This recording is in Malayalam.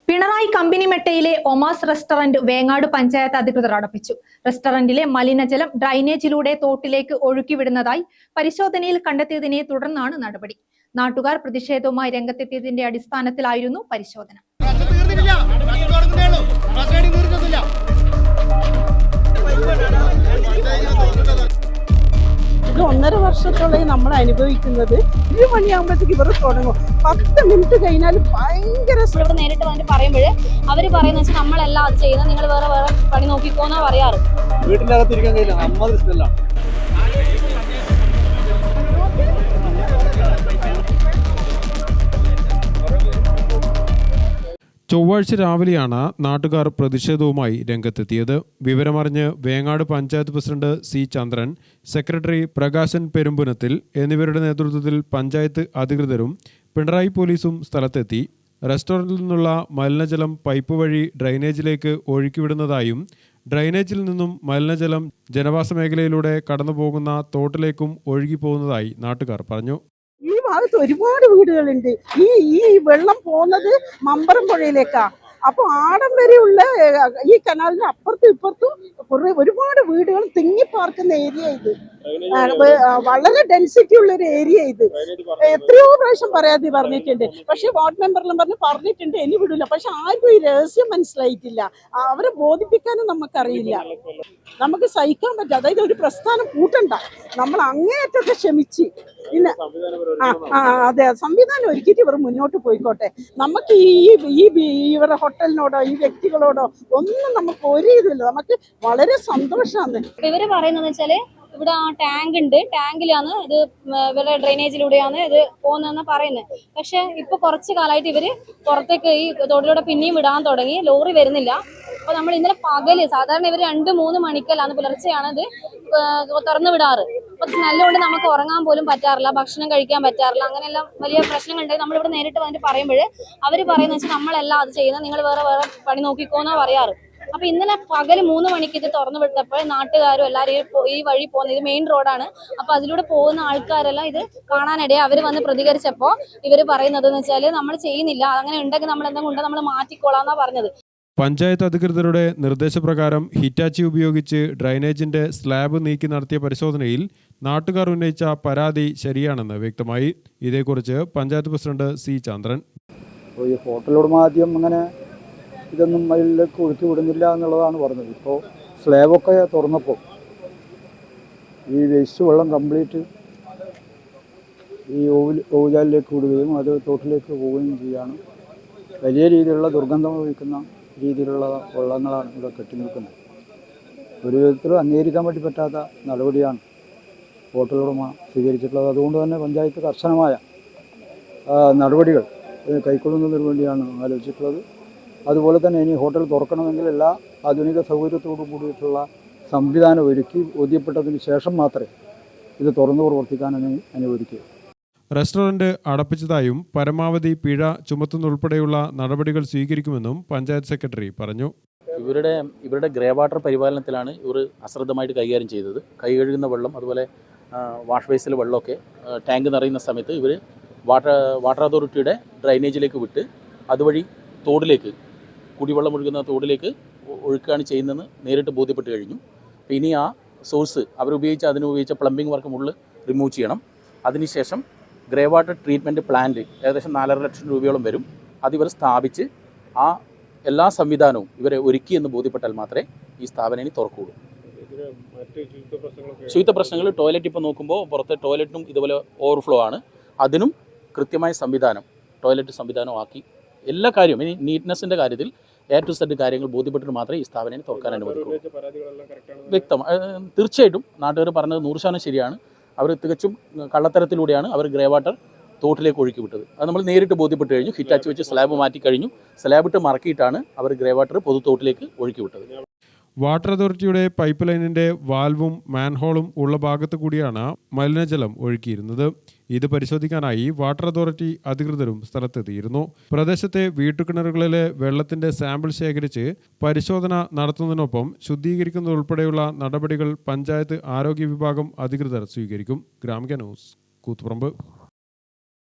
പിണറായി കമ്പനിമെട്ടയിലെ ഒമാസ് റെസ്റ്റോറന്റ് വേങ്ങാട് പഞ്ചായത്ത് അധികൃതർ അടപ്പിച്ചു. റെസ്റ്റോറന്റിലെ മലിനജലം ഡ്രൈനേജിലൂടെ തോട്ടിലേക്ക് ഒഴുക്കിവിടുന്നതായി പരിശോധനയിൽ കണ്ടെത്തിയതിനെ തുടർന്നാണ് നടപടി. നാട്ടുകാർ പ്രതിഷേധവുമായി രംഗത്തെത്തിയതിന്റെ അടിസ്ഥാനത്തിലായിരുന്നു പരിശോധന. ഇത് 1.5 വർഷത്തോളം നമ്മൾ അനുഭവിക്കുന്നത്. 1 മണിയാകുമ്പോഴത്തേക്ക് ഇവർ തുടങ്ങും. 10 മിനിറ്റ് കഴിഞ്ഞാൽ ഭയങ്കര ഇവിടെ നേരിട്ട് വന്നിട്ട് പറയുമ്പോൾ അവര് പറയുന്ന വെച്ചാൽ നമ്മളെല്ലാം അത് ചെയ്യുന്നത്, നിങ്ങൾ വേറെ വേറെ പണി നോക്കിക്കോന്നാ പറയാറ്. വീട്ടിന്റെ അകത്തിരിക്കാൻ കഴിയില്ല, അമ്മ ഇഷ്ടമല്ല. ചൊവ്വാഴ്ച രാവിലെയാണ് നാട്ടുകാർ പ്രതിഷേധവുമായി രംഗത്തെത്തിയത്. വിവരമറിഞ്ഞ് വേങ്ങാട് പഞ്ചായത്ത് പ്രസിഡന്റ് സി ചന്ദ്രൻ, സെക്രട്ടറി പ്രകാശൻ പെരുമ്പുനത്തിൽ എന്നിവരുടെ നേതൃത്വത്തിൽ പഞ്ചായത്ത് അധികൃതരും പിണറായി പോലീസും സ്ഥലത്തെത്തി. റെസ്റ്റോറന്റിൽ നിന്നുള്ള മലിനജലം പൈപ്പ് വഴി ഡ്രൈനേജിലേക്ക് ഒഴുക്കിവിടുന്നതായും ഡ്രൈനേജിൽ നിന്നും മലിനജലം ജനവാസ മേഖലയിലൂടെ കടന്നുപോകുന്ന തോട്ടിലേക്കും ഒഴുകിപ്പോകുന്നതായി നാട്ടുകാർ പറഞ്ഞു. ഈ ഭാഗത്ത് ഒരുപാട് വീടുകളുണ്ട്. ഈ വെള്ളം പോകുന്നത് മമ്പറം പുഴയിലേക്കാ. അപ്പൊ ആടം വരെയുള്ള ഈ കനാലിന് അപ്പുറത്തും ഇപ്പുറത്തും ഒരുപാട് വീടുകൾ തിങ്ങിപ്പാർക്കുന്ന ഏരിയ ഇത്. വളരെ ഡെൻസിറ്റി ഉള്ള ഒരു ഏരിയ ഇത്. എത്രയോ പ്രാവശ്യം പരാതി പറഞ്ഞിട്ടുണ്ട്. പക്ഷെ വാർഡ് മെമ്പറിലും പറഞ്ഞിട്ടുണ്ട് ഇനി വിടില്ല. പക്ഷെ ആർക്കും ഈ രഹസ്യം മനസ്സിലായിട്ടില്ല. അവരെ ബോധിപ്പിക്കാനും നമുക്കറിയില്ല. നമുക്ക് സഹിക്കാൻ പറ്റും. അതായത് ഒരു പ്രസ്ഥാനം കൂട്ടണ്ട, നമ്മൾ അങ്ങേയറ്റൊക്കെ ക്ഷമിച്ച് പിന്നെ അതെ സംവിധാനം ഒരുക്കിയിട്ട് ഇവർ മുന്നോട്ട് പോയിക്കോട്ടെ. നമുക്ക് ഇവരുടെ ഹോട്ടലിനോടോ ഈ വ്യക്തികളോടോ ഒന്നും നമുക്ക് ഒരു ഇതില്ല. നമുക്ക് വളരെ സന്തോഷമാണ്. ഇവര് പറയുന്നത് വെച്ചാല് ഇവിടെ ആ ടാങ്ക് ഉണ്ട്, ടാങ്കിലാണ് ഇത്, ഇവരുടെ ഡ്രെയിനേജിലൂടെയാണ് ഇത് പോകുന്നതെന്ന് പറയുന്നത്. പക്ഷെ ഇപ്പൊ കുറച്ച് കാലമായിട്ട് ഇവര് പുറത്തേക്ക് ഈ തോട്ടിലൂടെ പിന്നെയും വിടാൻ തുടങ്ങി. ലോറി വരുന്നില്ല. അപ്പൊ നമ്മൾ ഇന്നലെ പകല് സാധാരണ ഇവര് 2-3 മണിക്കല്ലാണ് പുലർച്ചെയാണ് ഇത് തുറന്നു വിടാറ്. അപ്പൊ നല്ലതുകൊണ്ട് നമുക്ക് ഉറങ്ങാൻ പോലും പറ്റാറില്ല, ഭക്ഷണം കഴിക്കാൻ പറ്റാറില്ല. അങ്ങനെയെല്ലാം വലിയ പ്രശ്നങ്ങളുണ്ടെങ്കിൽ നമ്മളിവിടെ നേരിട്ട് വന്നിട്ട് പറയുമ്പോൾ അവര് പറയുന്ന വെച്ചാൽ നമ്മളെല്ലാം അത് ചെയ്യുന്നത്, നിങ്ങൾ വേറെ വേറെ പണി നോക്കിക്കോന്നാ പറയാറ്. അപ്പൊ ഇന്നലെ പകല് 3 മണിക്ക് ഇത് തുറന്നു വിട്ടപ്പോൾ നാട്ടുകാരും എല്ലാവരും ഈ വഴി പോകുന്നത്, ഇത് മെയിൻ റോഡാണ്. അപ്പൊ അതിലൂടെ പോകുന്ന ആൾക്കാരെല്ലാം ഇത് കാണാനിടയെ അവര് വന്ന് പ്രതികരിച്ചപ്പോ ഇവര് പറയുന്നത് എന്ന് വെച്ചാല് നമ്മൾ ചെയ്യുന്നില്ല, അങ്ങനെ ഉണ്ടെങ്കിൽ നമ്മൾ എന്തെങ്കിലും ഉണ്ടെങ്കിൽ നമ്മൾ മാറ്റിക്കോളാന്നാ പറഞ്ഞത്. പഞ്ചായത്ത് അധികൃതരുടെ നിർദ്ദേശപ്രകാരം ഹിറ്റാച്ചി ഉപയോഗിച്ച് ഡ്രൈനേജിന്റെ സ്ലാബ് നീക്കി നടത്തിയ പരിശോധനയിൽ നാട്ടുകാർ ഉന്നയിച്ച പരാതി ശരിയാണെന്ന് വ്യക്തമായി. ഇതേക്കുറിച്ച് പഞ്ചായത്ത് പ്രസിഡന്റ് സി ചന്ദ്രൻ, ഈ ഹോട്ടലോട് ആദ്യം അങ്ങനെ ഇതൊന്നും അതിലേക്ക് ഒഴുക്കി വിടുന്നില്ല എന്നുള്ളതാണ് പറഞ്ഞത്. ഇപ്പോൾ സ്ലാബൊക്കെ തുറന്നപ്പോൾ ഈ വേസ്റ്റ് വെള്ളം കംപ്ലീറ്റ് ഈ ഓവുചാലിലേക്ക് വിടുകയും അത് തോട്ടിലേക്ക് പോവുകയും ചെയ്യാണ്. വലിയ രീതിയിലുള്ള ദുർഗന്ധം വഹിക്കുന്ന രീതിയിലുള്ള വെള്ളങ്ങളാണ് ഇവിടെ കെട്ടി നിൽക്കുന്നത്. ഒരു വിധത്തിലും അംഗീകരിക്കാൻ വേണ്ടി പറ്റാത്ത നടപടിയാണ് ഹോട്ടൽ ഉടമ സ്വീകരിച്ചിട്ടുള്ളത്. അതുകൊണ്ട് തന്നെ പഞ്ചായത്ത് കർശനമായ നടപടികൾ കൈക്കൊള്ളുന്നതിന് വേണ്ടിയാണ് ആലോചിച്ചിട്ടുള്ളത്. അതുപോലെ തന്നെ ഇനി ഹോട്ടൽ തുറക്കണമെങ്കിൽ എല്ലാ ആധുനിക സൗകര്യത്തോടു കൂടിയിട്ടുള്ള സംവിധാനം ഒരുക്കി ബോധ്യപ്പെട്ടതിന് ശേഷം മാത്രമേ ഇത് തുറന്നു പ്രവർത്തിക്കാൻ അനുവദിക്കൂ. റെസ്റ്റോറന്റ് അടപ്പിച്ചതായും പരമാവധി പിഴ ചുമത്തുന്നതുൾപ്പെടെയുള്ള നടപടികൾ സ്വീകരിക്കുമെന്നും പഞ്ചായത്ത് സെക്രട്ടറി പറഞ്ഞു. ഇവരുടെ ഗ്രേ വാട്ടർ പരിപാലനത്തിലാണ് ഇവർ അശ്രദ്ധമായിട്ട് കൈകാര്യം ചെയ്തത്. കൈ കഴുകുന്ന വെള്ളം, അതുപോലെ വാഷ് ബേസിലെ വെള്ളമൊക്കെ ടാങ്ക് നിറയുന്ന സമയത്ത് ഇവർ വാട്ടർ അതോറിറ്റിയുടെ ഡ്രൈനേജിലേക്ക് വിട്ട് അതുവഴി തോടിലേക്ക്, കുടിവെള്ളം ഒഴുകുന്ന തോടിലേക്ക് ഒഴുക്കുകയാണ് ചെയ്യുന്നതെന്ന് നേരിട്ട് ബോധ്യപ്പെട്ട് കഴിഞ്ഞു. ഇനി ആ സോഴ്സ് അതിനുപയോഗിച്ച പ്ലംബിംഗ് വർക്ക് മുകളിൽ റിമൂവ് ചെയ്യണം. അതിനുശേഷം ഗ്രേ വാട്ടർ ട്രീറ്റ്മെൻറ്റ് പ്ലാന്റ് ഏകദേശം 4.5 ലക്ഷം രൂപയോളം വരും. അതിവർ സ്ഥാപിച്ച് ആ എല്ലാ സംവിധാനവും ഇവരെ ഒരുക്കിയെന്ന് ബോധ്യപ്പെട്ടാൽ മാത്രമേ ഈ സ്ഥാപനം ഇനി തുറക്കുകയുള്ളൂ. ശുചിത്വ പ്രശ്നങ്ങൾ, ടോയ്ലറ്റ് ഇപ്പോൾ നോക്കുമ്പോൾ പുറത്തെ ടോയ്ലറ്റിനും ഇതുപോലെ ഓവർഫ്ലോ ആണ്. അതിനും കൃത്യമായ സംവിധാനം, ടോയ്ലറ്റ് സംവിധാനമാക്കി എല്ലാ കാര്യവും ഇനി നീറ്റ്നെസ്സിൻ്റെ കാര്യത്തിൽ A to Z കാര്യങ്ങൾ ബോധ്യപ്പെട്ടിട്ട് മാത്രമേ ഈ സ്ഥാപനം തുറക്കാൻ അനുവദിക്കുള്ളൂ. തീർച്ചയായിട്ടും നാട്ടുകാർ പറഞ്ഞത് 100% ശരിയാണ്. അവർ തികച്ചും കള്ളത്തരത്തിലൂടെയാണ് അവർ ഗ്രേ വാട്ടർ തോട്ടിലേക്ക് ഒഴുക്കി വിട്ടത്. അത് നമ്മൾ നേരിട്ട് ബോധ്യപ്പെട്ട് കഴിഞ്ഞു. ഹിറ്റാച്ച് വെച്ച് സ്ലാബ് മാറ്റി കഴിഞ്ഞു. സ്ലാബ് ഇട്ട് മറക്കിയിട്ടാണ് അവർ ഗ്രേ വാട്ടർ പൊതു തോട്ടിലേക്ക് ഒഴുക്കി വിട്ടത്. വാട്ടർ അതോറിറ്റിയുടെ പൈപ്പ് ലൈനിന്റെ വാൽവും മാൻഹോളും ഉള്ള ഭാഗത്ത് കൂടിയാണ് മലിനജലം ഒഴുക്കിയിരുന്നത്. ഇത് പരിശോധിക്കാനായി വാട്ടർ അതോറിറ്റി അധികൃതരും സ്ഥലത്തെത്തിയിരുന്നു. പ്രദേശത്തെ വീട്ടുകിണറുകളിലെ വെള്ളത്തിന്റെ സാമ്പിൾ ശേഖരിച്ച് പരിശോധന നടത്തുന്നതിനൊപ്പം ശുദ്ധീകരിക്കുന്നതുൾപ്പെടെയുള്ള നടപടികൾ പഞ്ചായത്ത് ആരോഗ്യ വിഭാഗം അധികൃതർ സ്വീകരിക്കും. ഗ്രാമിക ന്യൂസ്, കൂത്തുപറമ്പ്.